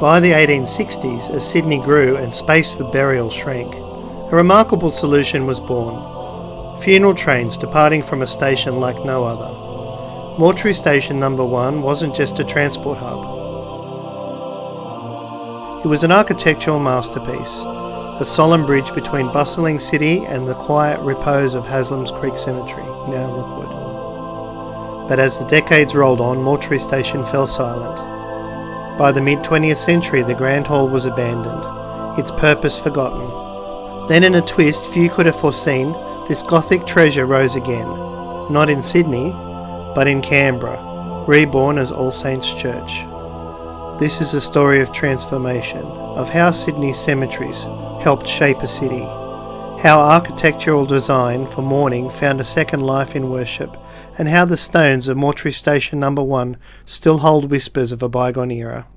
By the 1860s, as Sydney grew and space for burial shrank, a remarkable solution was born. Funeral trains departing from a station like no other. Mortuary Station No.1 wasn't just a transport hub. It was an architectural masterpiece, a solemn bridge between bustling city and the quiet repose of Haslams Creek Cemetery, now Rookwood. But as the decades rolled on, Mortuary Station fell silent. By the mid-20th century, the Grand Hall was abandoned, its purpose forgotten. Then in a twist few could have foreseen, this Gothic treasure rose again, not in Sydney, but in Canberra, reborn as All Saints Church. This is a story of transformation, of how Sydney's cemeteries helped shape a city, how architectural design for mourning found a second life in worship, and how the stones of Mortuary Station No.1 still hold whispers of a bygone era.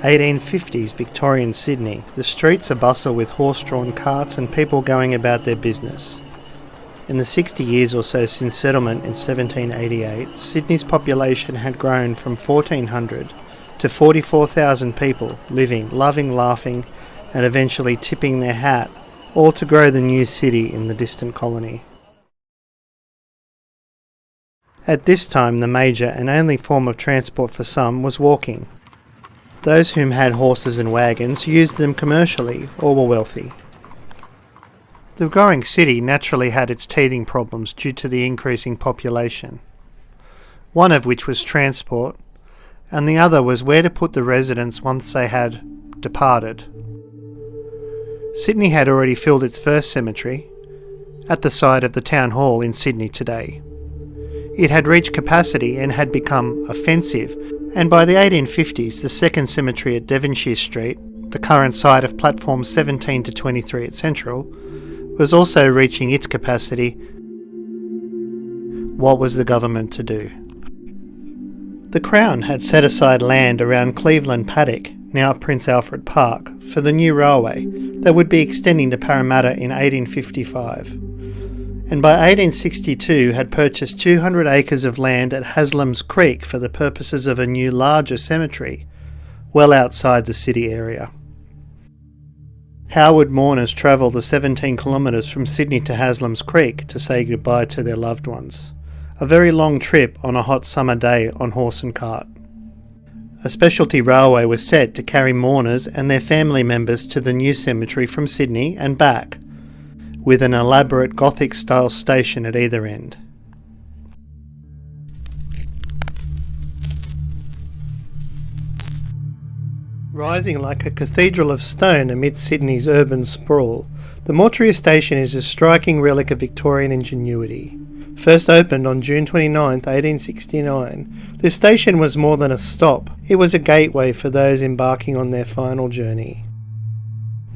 (1850s) Victorian Sydney. The streets are bustle with horse-drawn carts and people going about their business. In the 60 years or so since settlement in 1788, Sydney's population had grown from 1,400 to 44,000 people living, loving, laughing, and eventually tipping their hat, all to grow the new city in the distant colony. At this time, the major and only form of transport for some was walking. Those whom had horses and wagons used them commercially or were wealthy. The growing city naturally had its teething problems due to the increasing population, one of which was transport, and the other was where to put the residents once they had departed. Sydney had already filled its first cemetery, at the site of the town hall in Sydney today. It had reached capacity and had become offensive, and by the 1850s the second cemetery at Devonshire Street, the current site of platforms 17 to 23 at Central, was also reaching its capacity. What was the government to do? The Crown had set aside land around Cleveland Paddock, now Prince Alfred Park, for the new railway that would be extending to Parramatta in 1855. And by 1862 had purchased 200 acres of land at Haslams Creek for the purposes of a new larger cemetery, well outside the city area. How would mourners travel the 17 kilometres from Sydney to Haslams Creek to say goodbye to their loved ones? A very long trip on a hot summer day on horse and cart. A specialty railway was set to carry mourners and their family members to the new cemetery from Sydney and back, with an elaborate Gothic-style station at either end. Rising like a cathedral of stone amid Sydney's urban sprawl, the Mortuary Station is a striking relic of Victorian ingenuity. First opened on June 29, 1869, this station was more than a stop. It was a gateway for those embarking on their final journey.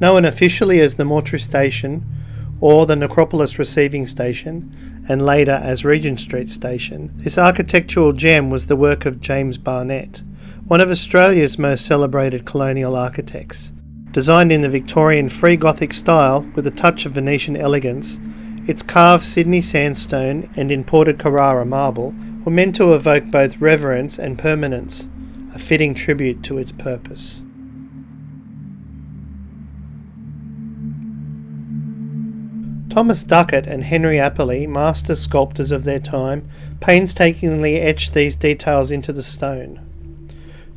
Known officially as the Mortuary Station, or the Necropolis Receiving Station, and later as Regent Street Station, this architectural gem was the work of James Barnett, one of Australia's most celebrated colonial architects. Designed in the Victorian Free Gothic style with a touch of Venetian elegance, its carved Sydney sandstone and imported Carrara marble were meant to evoke both reverence and permanence, a fitting tribute to its purpose. Thomas Duckett and Henry Apperley, master sculptors of their time, painstakingly etched these details into the stone,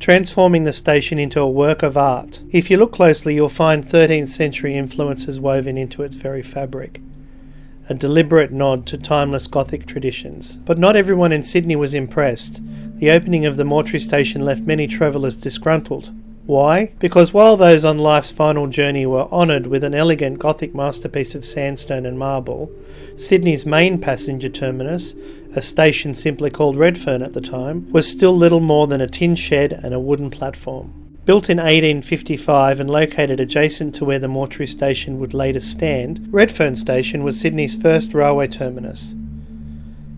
transforming the station into a work of art. If you look closely, you'll find 13th century influences woven into its very fabric, a deliberate nod to timeless Gothic traditions. But not everyone in Sydney was impressed. The opening of the Mortuary Station left many travellers disgruntled. Why? Because while those on life's final journey were honoured with an elegant Gothic masterpiece of sandstone and marble, Sydney's main passenger terminus, a station simply called Redfern at the time, was still little more than a tin shed and a wooden platform. Built in 1855 and located adjacent to where the Mortuary Station would later stand, Redfern Station was Sydney's first railway terminus.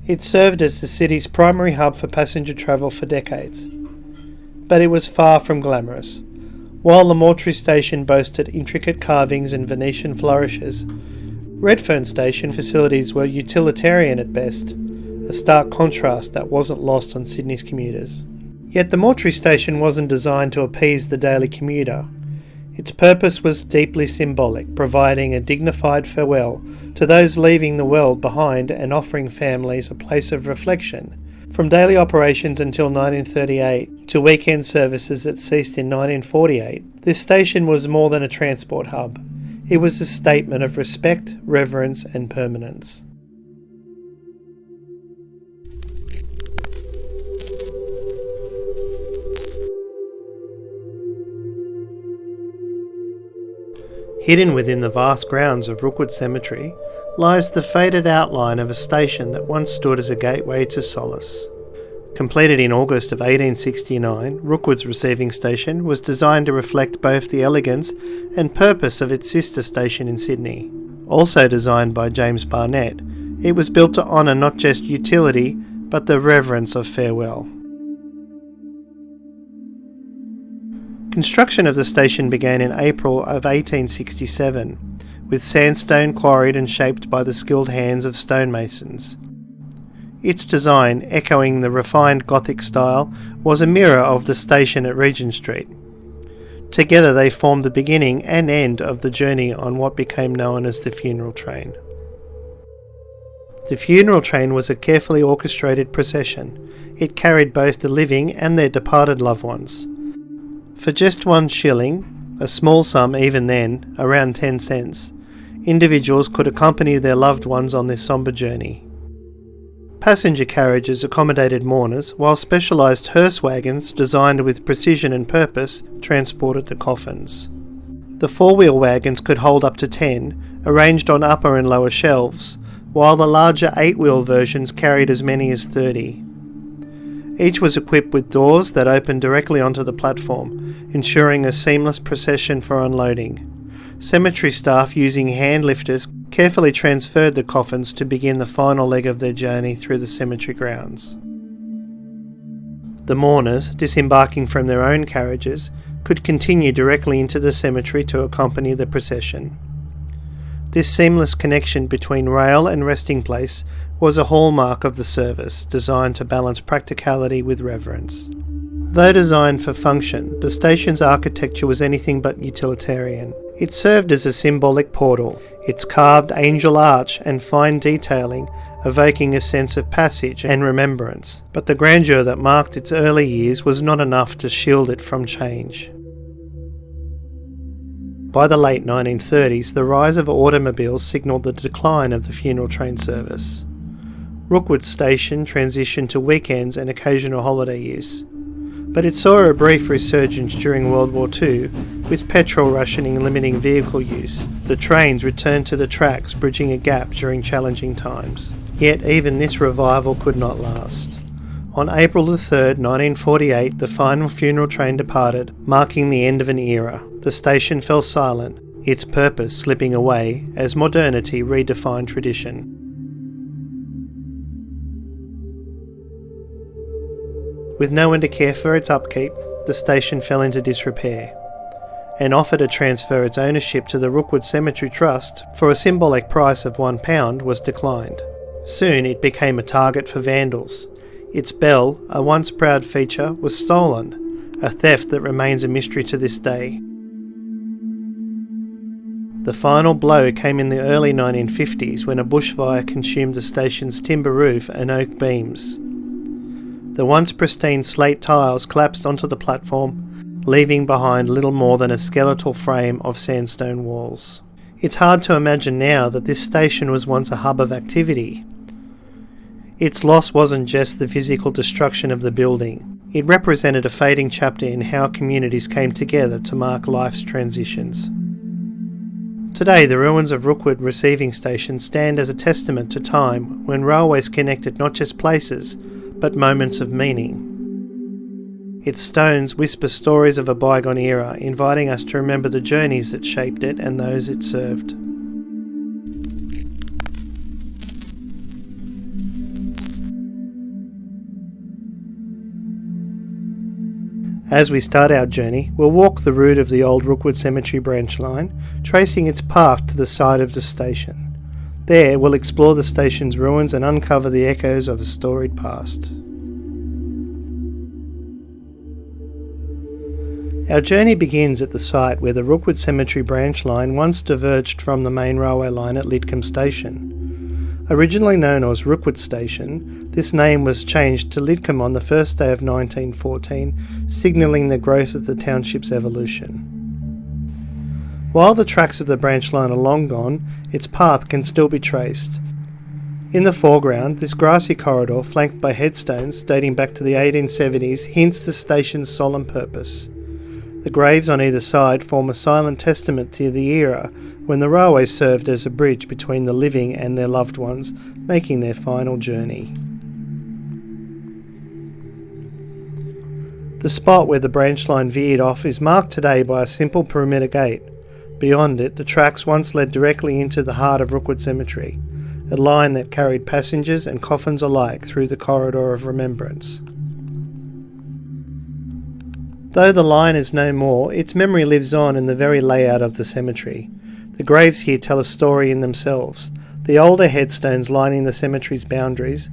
It served as the city's primary hub for passenger travel for decades. But it was far from glamorous. While the Mortuary Station boasted intricate carvings and Venetian flourishes, Redfern Station facilities were utilitarian at best, a stark contrast that wasn't lost on Sydney's commuters. Yet the Mortuary Station wasn't designed to appease the daily commuter. Its purpose was deeply symbolic, providing a dignified farewell to those leaving the world behind and offering families a place of reflection. From daily operations until 1938 to weekend services that ceased in 1948, this station was more than a transport hub. It was a statement of respect, reverence and permanence. Hidden within the vast grounds of Rookwood Cemetery lies the faded outline of a station that once stood as a gateway to solace. Completed in August of 1869, Rookwoods Receiving Station was designed to reflect both the elegance and purpose of its sister station in Sydney. Also designed by James Barnett, it was built to honour not just utility, but the reverence of farewell. Construction of the station began in April of 1867, with sandstone quarried and shaped by the skilled hands of stonemasons. Its design, echoing the refined Gothic style, was a mirror of the station at Regent Street. Together they formed the beginning and end of the journey on what became known as the funeral train. The funeral train was a carefully orchestrated procession. It carried both the living and their departed loved ones. For just £1, a small sum even then, around 10 cents, individuals could accompany their loved ones on this sombre journey. Passenger carriages accommodated mourners, while specialised hearse wagons, designed with precision and purpose, transported the coffins. The four-wheel wagons could hold up to 10, arranged on upper and lower shelves, while the larger eight-wheel versions carried as many as 30. Each was equipped with doors that opened directly onto the platform, ensuring a seamless procession for unloading. Cemetery staff using hand lifters carefully transferred the coffins to begin the final leg of their journey through the cemetery grounds. The mourners, disembarking from their own carriages, could continue directly into the cemetery to accompany the procession. This seamless connection between rail and resting place was a hallmark of the service, designed to balance practicality with reverence. Though designed for function, the station's architecture was anything but utilitarian. It served as a symbolic portal, its carved angel arch and fine detailing evoking a sense of passage and remembrance, but the grandeur that marked its early years was not enough to shield it from change. By the late 1930s, the rise of automobiles signalled the decline of the funeral train service. Rookwood Station transitioned to weekends and occasional holiday use, but it saw a brief resurgence during World War II, with petrol rationing limiting vehicle use. The trains returned to the tracks, bridging a gap during challenging times. Yet even this revival could not last. On April 3, 1948, the final funeral train departed, marking the end of an era. The station fell silent, its purpose slipping away as modernity redefined tradition. With no one to care for its upkeep, the station fell into disrepair. An offer to transfer its ownership to the Rookwood Cemetery Trust for a symbolic price of £1 was declined. Soon it became a target for vandals. Its bell, a once proud feature, was stolen, a theft that remains a mystery to this day. The final blow came in the early 1950s when a bushfire consumed the station's timber roof and oak beams. The once pristine slate tiles collapsed onto the platform, leaving behind little more than a skeletal frame of sandstone walls. It's hard to imagine now that this station was once a hub of activity. Its loss wasn't just the physical destruction of the building. It represented a fading chapter in how communities came together to mark life's transitions. Today, the ruins of Rookwood Receiving Station stand as a testament to time when railways connected not just places, but moments of meaning. Its stones whisper stories of a bygone era, inviting us to remember the journeys that shaped it and those it served. As we start our journey, we'll walk the route of the old Rookwood Cemetery branch line, tracing its path to the side of the station. There, we'll explore the station's ruins and uncover the echoes of a storied past. Our journey begins at the site where the Rookwood Cemetery branch line once diverged from the main railway line at Lidcombe Station. Originally known as Rookwood Station, this name was changed to Lidcombe on the first day of 1914, signalling the growth of the township's evolution. While the tracks of the branch line are long gone, its path can still be traced. In the foreground, this grassy corridor, flanked by headstones dating back to the 1870s, hints the station's solemn purpose. The graves on either side form a silent testament to the era when the railway served as a bridge between the living and their loved ones, making their final journey. The spot where the branch line veered off is marked today by a simple perimeter gate. Beyond it, the tracks once led directly into the heart of Rookwood Cemetery, a line that carried passengers and coffins alike through the corridor of remembrance. Though the line is no more, its memory lives on in the very layout of the cemetery. The graves here tell a story in themselves, the older headstones lining the cemetery's boundaries,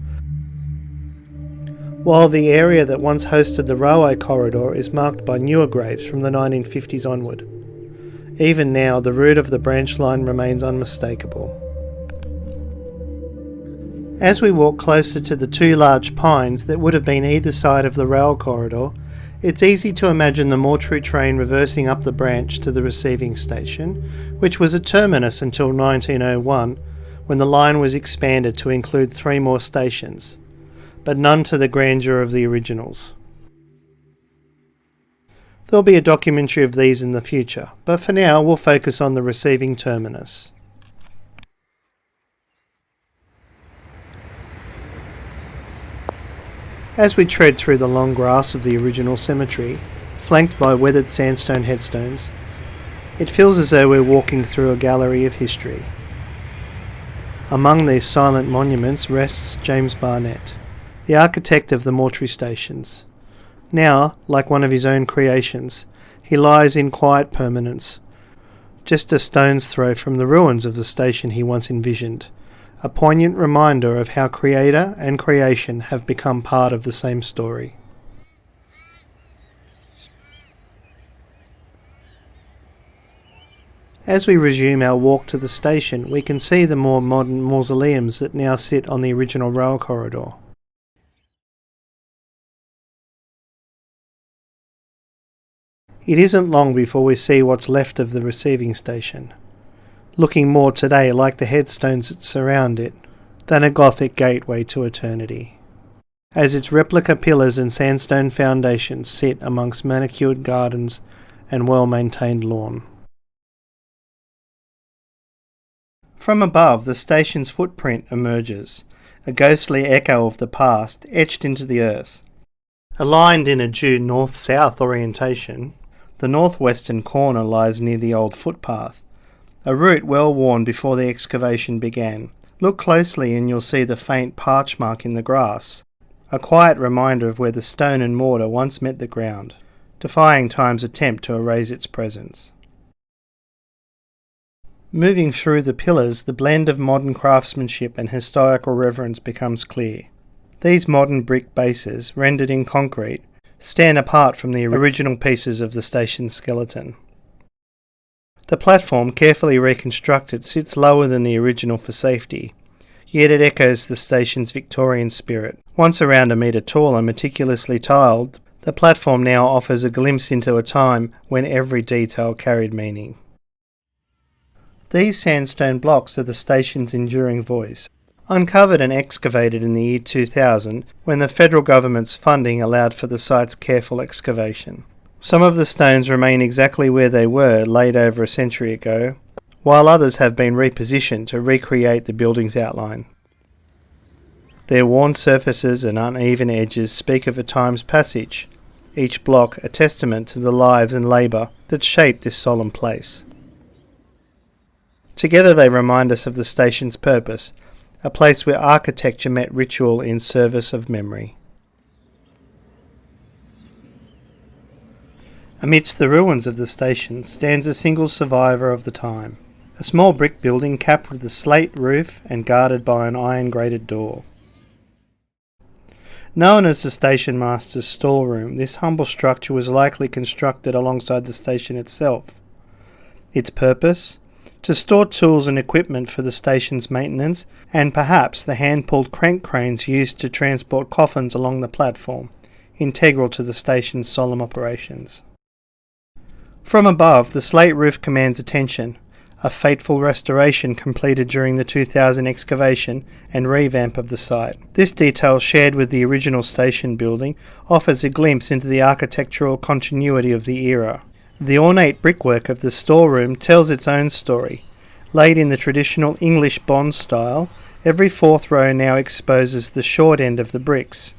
while the area that once hosted the railway corridor is marked by newer graves from the 1950s onward. Even now, the route of the branch line remains unmistakable. As we walk closer to the two large pines that would have been either side of the rail corridor, it's easy to imagine the mortuary train reversing up the branch to the receiving station, which was a terminus until 1901, when the line was expanded to include 3 more stations, but none to the grandeur of the originals. There'll be a documentary of these in the future, but for now we'll focus on the receiving terminus. As we tread through the long grass of the original cemetery, flanked by weathered sandstone headstones, it feels as though we're walking through a gallery of history. Among these silent monuments rests James Barnett, the architect of the mortuary stations. Now, like one of his own creations, he lies in quiet permanence, just a stone's throw from the ruins of the station he once envisioned, a poignant reminder of how creator and creation have become part of the same story. As we resume our walk to the station, we can see the more modern mausoleums that now sit on the original rail corridor. It isn't long before we see what's left of the receiving station, looking more today like the headstones that surround it than a gothic gateway to eternity, as its replica pillars and sandstone foundations sit amongst manicured gardens and well-maintained lawn. From above, the station's footprint emerges, a ghostly echo of the past etched into the earth. Aligned in a due north-south orientation, the northwestern corner lies near the old footpath, a route well worn before the excavation began. Look closely and you'll see the faint parch mark in the grass, a quiet reminder of where the stone and mortar once met the ground, defying time's attempt to erase its presence. Moving through the pillars, the blend of modern craftsmanship and historical reverence becomes clear. These modern brick bases, rendered in concrete, stand apart from the original pieces of the station's skeleton. The platform, carefully reconstructed, sits lower than the original for safety, yet it echoes the station's Victorian spirit. Once around a metre tall and meticulously tiled, the platform now offers a glimpse into a time when every detail carried meaning. These sandstone blocks are the station's enduring voice, uncovered and excavated in the year 2000 when the federal government's funding allowed for the site's careful excavation. Some of the stones remain exactly where they were laid over a century ago, while others have been repositioned to recreate the building's outline. Their worn surfaces and uneven edges speak of a time's passage, each block a testament to the lives and labour that shaped this solemn place. Together they remind us of the station's purpose, a place where architecture met ritual in service of memory. Amidst the ruins of the station stands a single survivor of the time, a small brick building capped with a slate roof and guarded by an iron-grated door. Known as the station master's storeroom, this humble structure was likely constructed alongside the station itself. Its purpose? To store tools and equipment for the station's maintenance, and perhaps the hand-pulled crank cranes used to transport coffins along the platform, integral to the station's solemn operations. From above, the slate roof commands attention, a fateful restoration completed during the 2000 excavation and revamp of the site. This detail, shared with the original station building, offers a glimpse into the architectural continuity of the era. The ornate brickwork of the storeroom tells its own story. Laid in the traditional English bond style, every fourth row now exposes the short end of the bricks,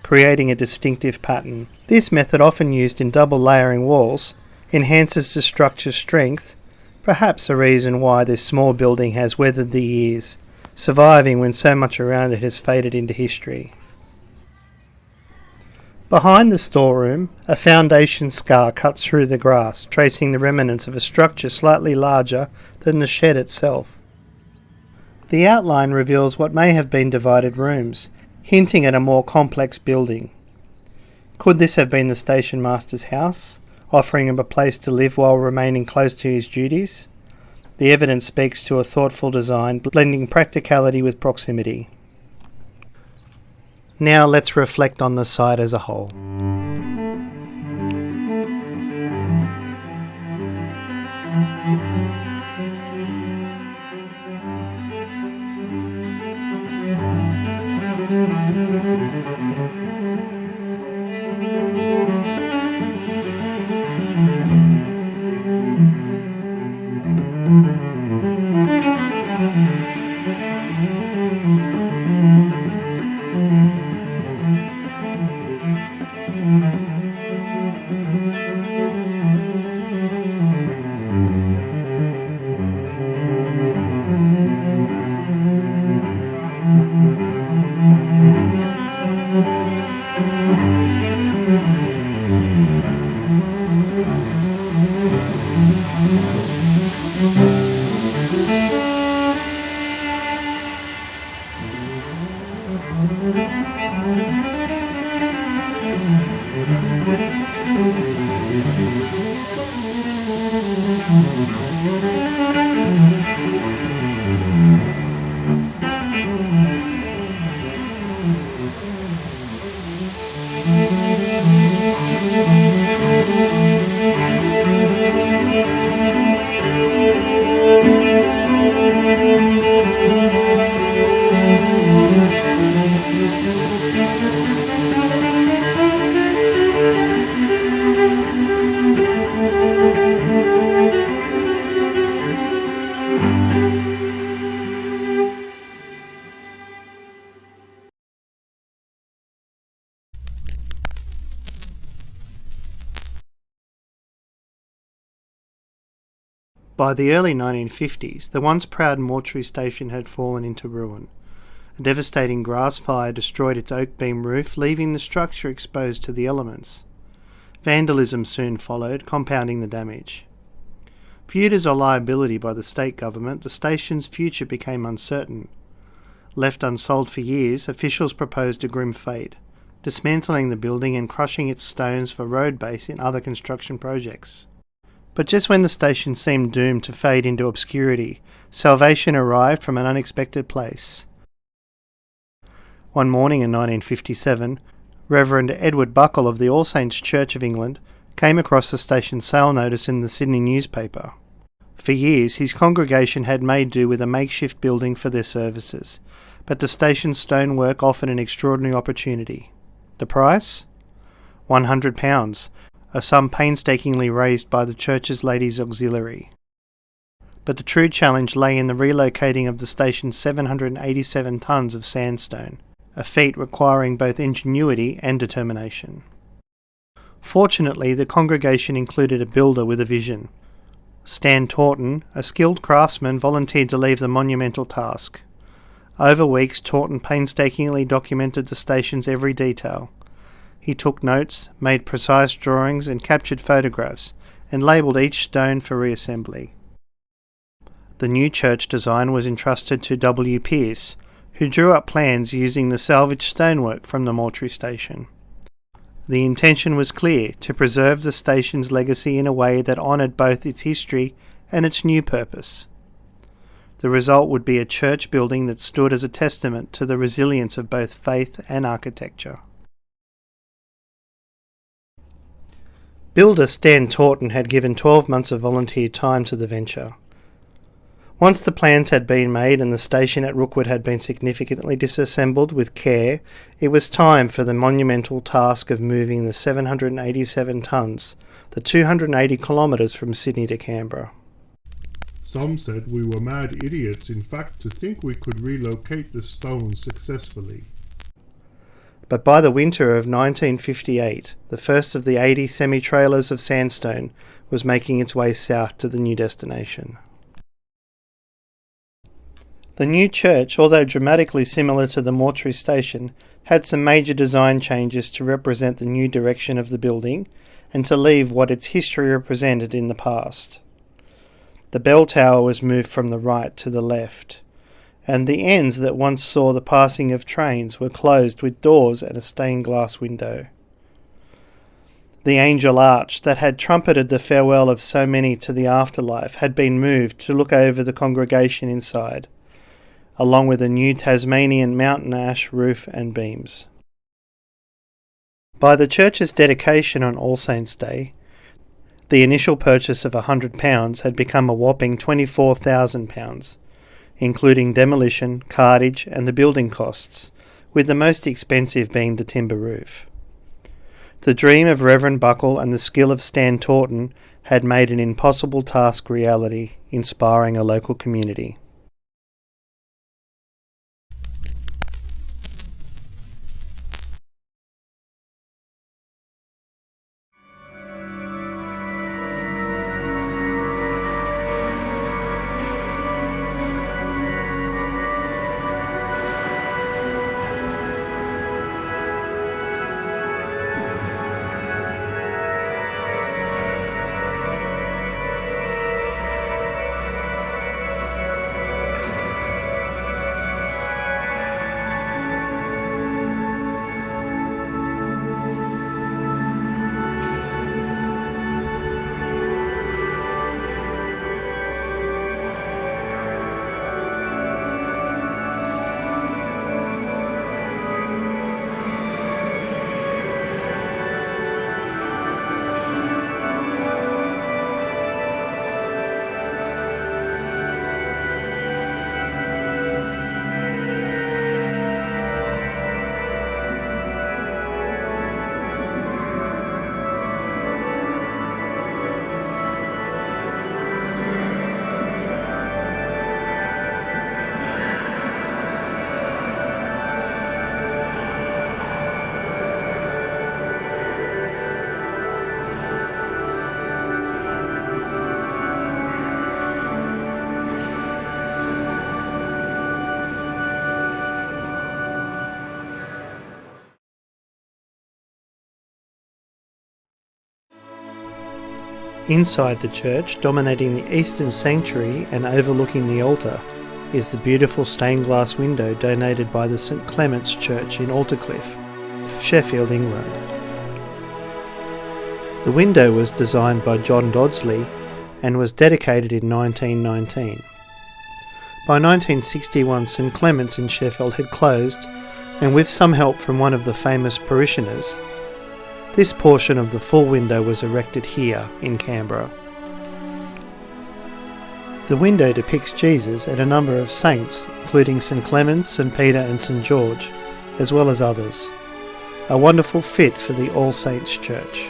creating a distinctive pattern. This method, often used in double layering walls, enhances the structure's strength, perhaps a reason why this small building has weathered the years, surviving when so much around it has faded into history. Behind the storeroom, a foundation scar cuts through the grass, tracing the remnants of a structure slightly larger than the shed itself. The outline reveals what may have been divided rooms, hinting at a more complex building. Could this have been the station master's house, offering him a place to live while remaining close to his duties? The evidence speaks to a thoughtful design, blending practicality with proximity. Now let's reflect on the site as a whole. By the early 1950s, the once proud mortuary station had fallen into ruin. A devastating grass fire destroyed its oak beam roof, leaving the structure exposed to the elements. Vandalism soon followed, compounding the damage. Viewed as a liability by the state government, the station's future became uncertain. Left unsold for years, officials proposed a grim fate, dismantling the building and crushing its stones for road base in other construction projects. But just when the station seemed doomed to fade into obscurity, salvation arrived from an unexpected place. One morning in 1957, Reverend Edward Buckle of the All Saints Church of England came across the station's sale notice in the Sydney newspaper. For years, his congregation had made do with a makeshift building for their services, but the station's stonework offered an extraordinary opportunity. The price? £100, a sum painstakingly raised by the church's Ladies' Auxiliary. But the true challenge lay in the relocating of the station's 787 tonnes of sandstone, a feat requiring both ingenuity and determination. Fortunately, the congregation included a builder with a vision. Stan Taunton, a skilled craftsman, volunteered to leave the monumental task. Over weeks, Taunton painstakingly documented the station's every detail. He took notes, made precise drawings and captured photographs, and labelled each stone for reassembly. The new church design was entrusted to W. Pearce, who drew up plans using the salvaged stonework from the mortuary station. The intention was clear: to preserve the station's legacy in a way that honoured both its history and its new purpose. The result would be a church building that stood as a testament to the resilience of both faith and architecture. Builder Stan Taunton had given 12 months of volunteer time to the venture. Once the plans had been made and the station at Rookwood had been significantly disassembled with care, it was time for the monumental task of moving the 787 tonnes, the 280 kilometres from Sydney to Canberra. Some said we were mad idiots, in fact, to think we could relocate the stones successfully. But by the winter of 1958, the first of the 80 semi-trailers of sandstone was making its way south to the new destination. The new church, although dramatically similar to the mortuary station, had some major design changes to represent the new direction of the building and to leave what its history represented in the past. The bell tower was moved from the right to the left, and the ends that once saw the passing of trains were closed with doors and a stained glass window. The angel arch that had trumpeted the farewell of so many to the afterlife had been moved to look over the congregation inside, along with a new Tasmanian mountain ash roof and beams. By the church's dedication on All Saints' Day, the initial purchase of £100 had become a whopping £24,000, including demolition, cartage and the building costs, with the most expensive being the timber roof. The dream of Reverend Buckle and the skill of Stan Taunton had made an impossible task reality, inspiring a local community. Inside the church, dominating the eastern sanctuary and overlooking the altar, is the beautiful stained glass window donated by the St Clement's Church in Aldercliff, Sheffield, England. The window was designed by John Dodsley and was dedicated in 1919. By 1961, St Clement's in Sheffield had closed, and with some help from one of the famous parishioners, this portion of the full window was erected here in Canberra. The window depicts Jesus and a number of saints, including St Clement's, St Peter and St George, as well as others. A wonderful fit for the All Saints Church.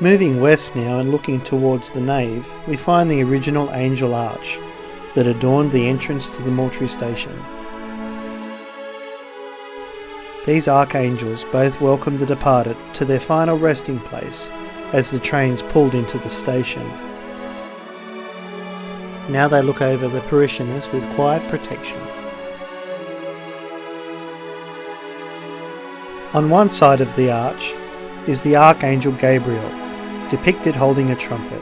Moving west now and looking towards the nave, we find the original angel arch that adorned the entrance to the mortuary station. These archangels both welcomed the departed to their final resting place as the trains pulled into the station. Now they look over the parishioners with quiet protection. On one side of the arch is the Archangel Gabriel, depicted holding a trumpet.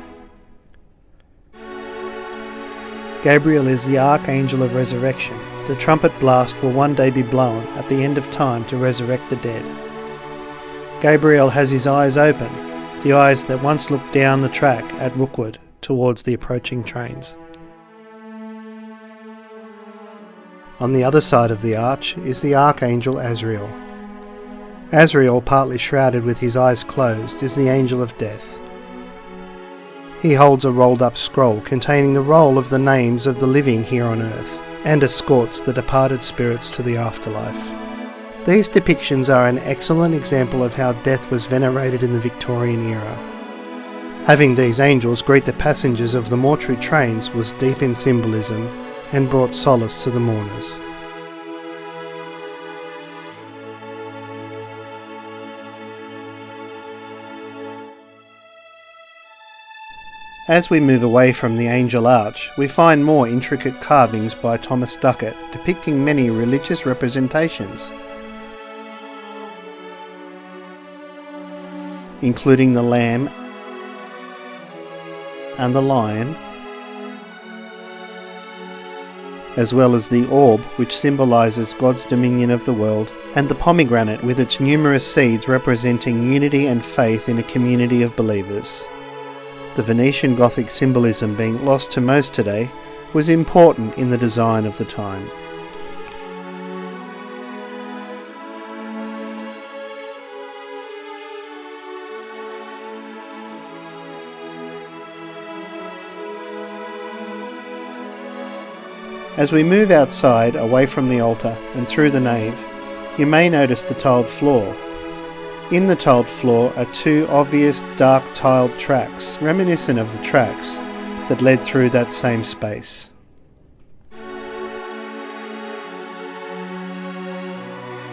Gabriel is the Archangel of Resurrection. The trumpet blast will one day be blown at the end of time to resurrect the dead. Gabriel has his eyes open, the eyes that once looked down the track at Rookwood towards the approaching trains. On the other side of the arch is the Archangel Azrael. Azrael, partly shrouded with his eyes closed, is the Angel of Death. He holds a rolled-up scroll containing the roll of the names of the living here on earth, and escorts the departed spirits to the afterlife. These depictions are an excellent example of how death was venerated in the Victorian era. Having these angels greet the passengers of the mortuary trains was deep in symbolism and brought solace to the mourners. As we move away from the Angel Arch, we find more intricate carvings by Thomas Duckett depicting many religious representations, including the lamb and the lion, as well as the orb, which symbolises God's dominion of the world, and the pomegranate with its numerous seeds representing unity and faith in a community of believers. The Venetian Gothic symbolism, being lost to most today, was important in the design of the time. As we move outside, away from the altar and through the nave, you may notice the tiled floor. In the tiled floor are two obvious dark tiled tracks, reminiscent of the tracks that led through that same space.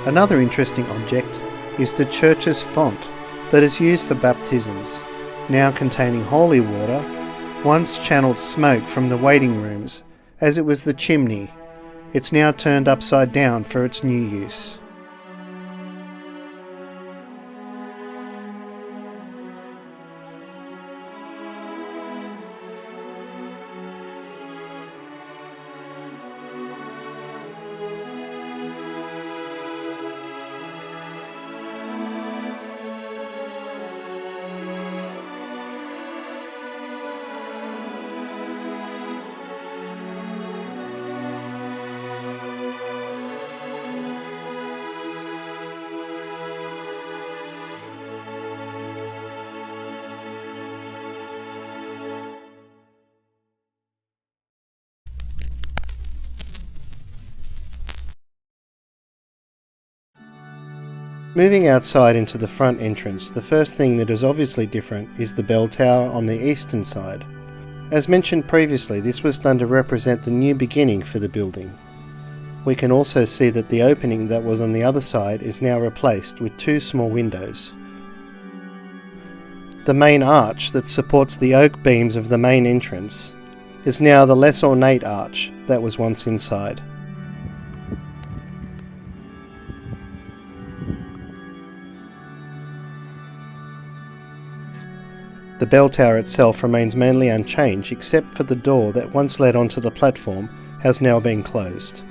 Another interesting object is the church's font that is used for baptisms, now containing holy water, once channeled smoke from the waiting rooms, as it was the chimney. It's now turned upside down for its new use. Moving outside into the front entrance, the first thing that is obviously different is the bell tower on the eastern side. As mentioned previously, this was done to represent the new beginning for the building. We can also see that the opening that was on the other side is now replaced with two small windows. The main arch that supports the oak beams of the main entrance is now the less ornate arch that was once inside. The bell tower itself remains mainly unchanged except for the door that once led onto the platform has now been closed.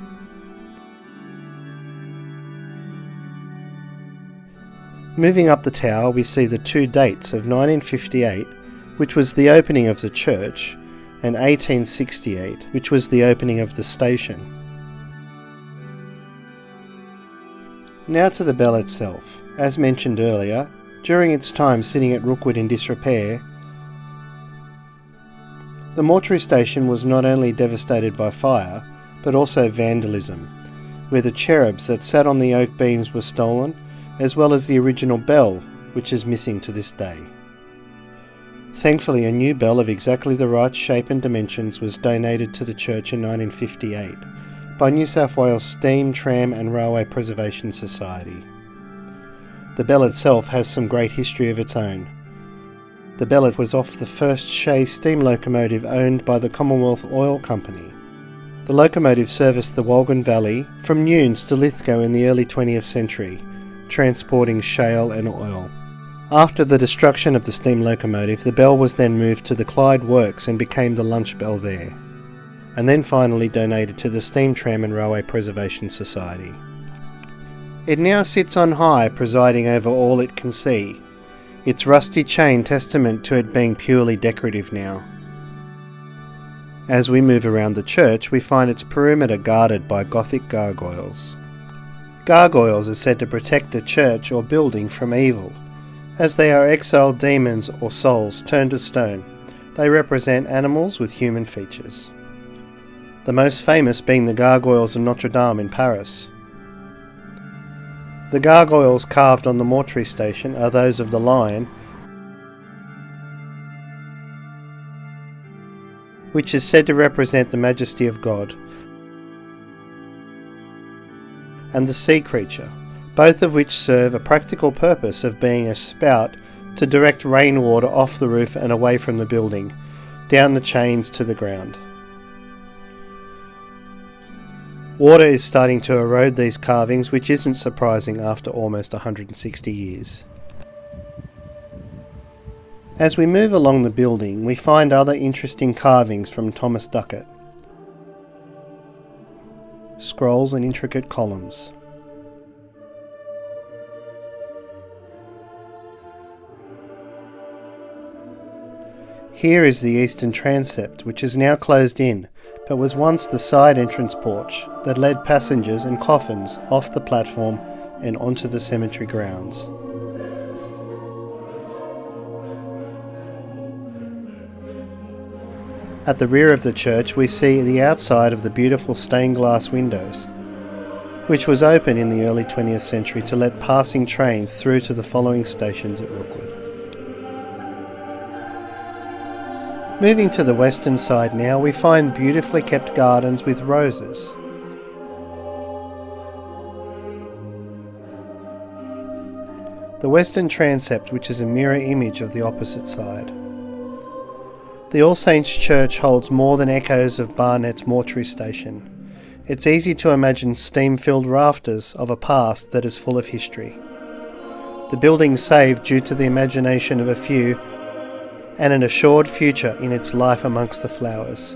Moving up the tower we see the two dates of 1958, which was the opening of the church, and 1868, which was the opening of the station. Now to the bell itself. As mentioned earlier, during its time sitting at Rookwood in disrepair, the mortuary station was not only devastated by fire, but also vandalism, where the cherubs that sat on the oak beams were stolen, as well as the original bell, which is missing to this day. Thankfully, a new bell of exactly the right shape and dimensions was donated to the church in 1958, by New South Wales Steam, Tram and Railway Preservation Society. The bell itself has some great history of its own. The bell was off the first Shay steam locomotive owned by the Commonwealth Oil Company. The locomotive serviced the Walgan Valley from Newnes to Lithgow in the early 20th century, transporting shale and oil. After the destruction of the steam locomotive, the bell was then moved to the Clyde Works and became the lunch bell there, and then finally donated to the Steam Tram and Railway Preservation Society. It now sits on high, presiding over all it can see, its rusty chain testament to it being purely decorative now. As we move around the church, we find its perimeter guarded by Gothic gargoyles. Gargoyles are said to protect a church or building from evil, as they are exiled demons or souls turned to stone. They represent animals with human features. The most famous being the gargoyles of Notre Dame in Paris. The gargoyles carved on the Mortuary Station are those of the lion, which is said to represent the majesty of God, and the sea creature, both of which serve a practical purpose of being a spout to direct rainwater off the roof and away from the building, down the chains to the ground. Water is starting to erode these carvings, which isn't surprising after almost 160 years. As we move along the building, we find other interesting carvings from Thomas Duckett. Scrolls and intricate columns. Here is the eastern transept, which is now closed in, but was once the side entrance porch that led passengers and coffins off the platform and onto the cemetery grounds. At the rear of the church we see the outside of the beautiful stained glass windows, which was open in the early 20th century to let passing trains through to the following stations at Rookwood. Moving to the western side now, we find beautifully kept gardens with roses. The western transept, which is a mirror image of the opposite side. The All Saints Church holds more than echoes of Barnet's Mortuary Station. It's easy to imagine steam-filled rafters of a past that is full of history. The building saved due to the imagination of a few, and an assured future in its life amongst the flowers.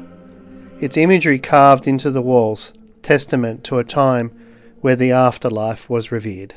Its imagery carved into the walls, testament to a time where the afterlife was revered.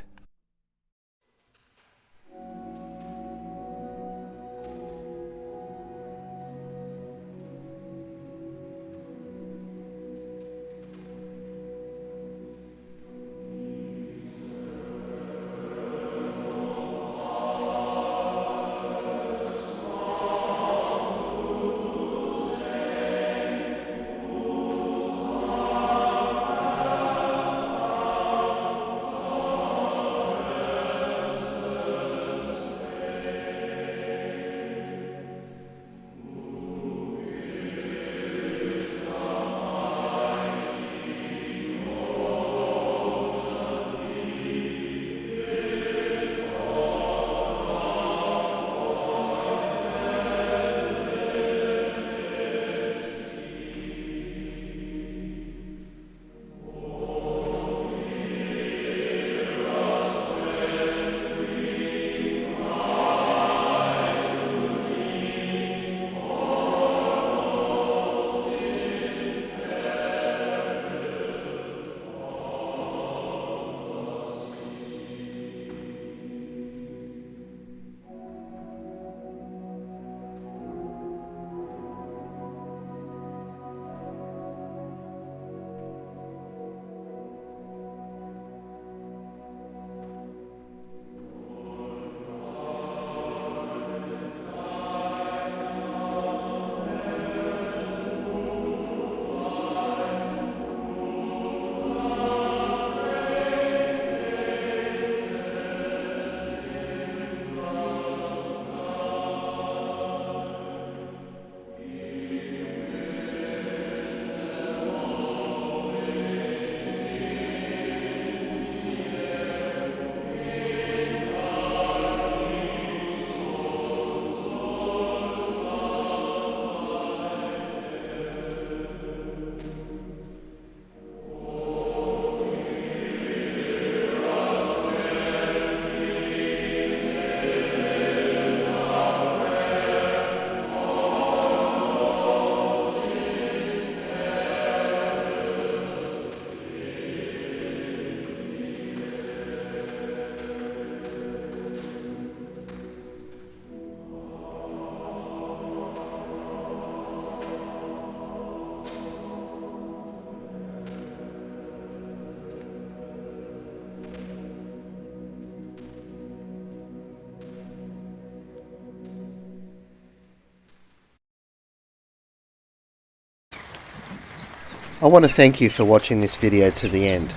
I want to thank you for watching this video to the end,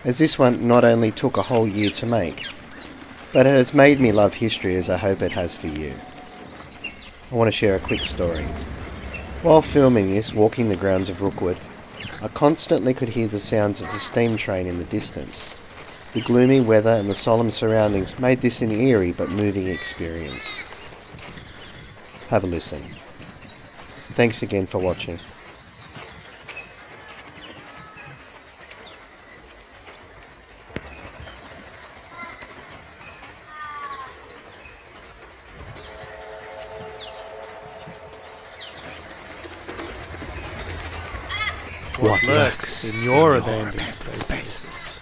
as this one not only took a whole year to make, but it has made me love history as I hope it has for you. I want to share a quick story. While filming this, walking the grounds of Rookwood, I constantly could hear the sounds of the steam train in the distance. The gloomy weather and the solemn surroundings made this an eerie but moving experience. Have a listen. Thanks again for watching. What lurks in your abandoned spaces?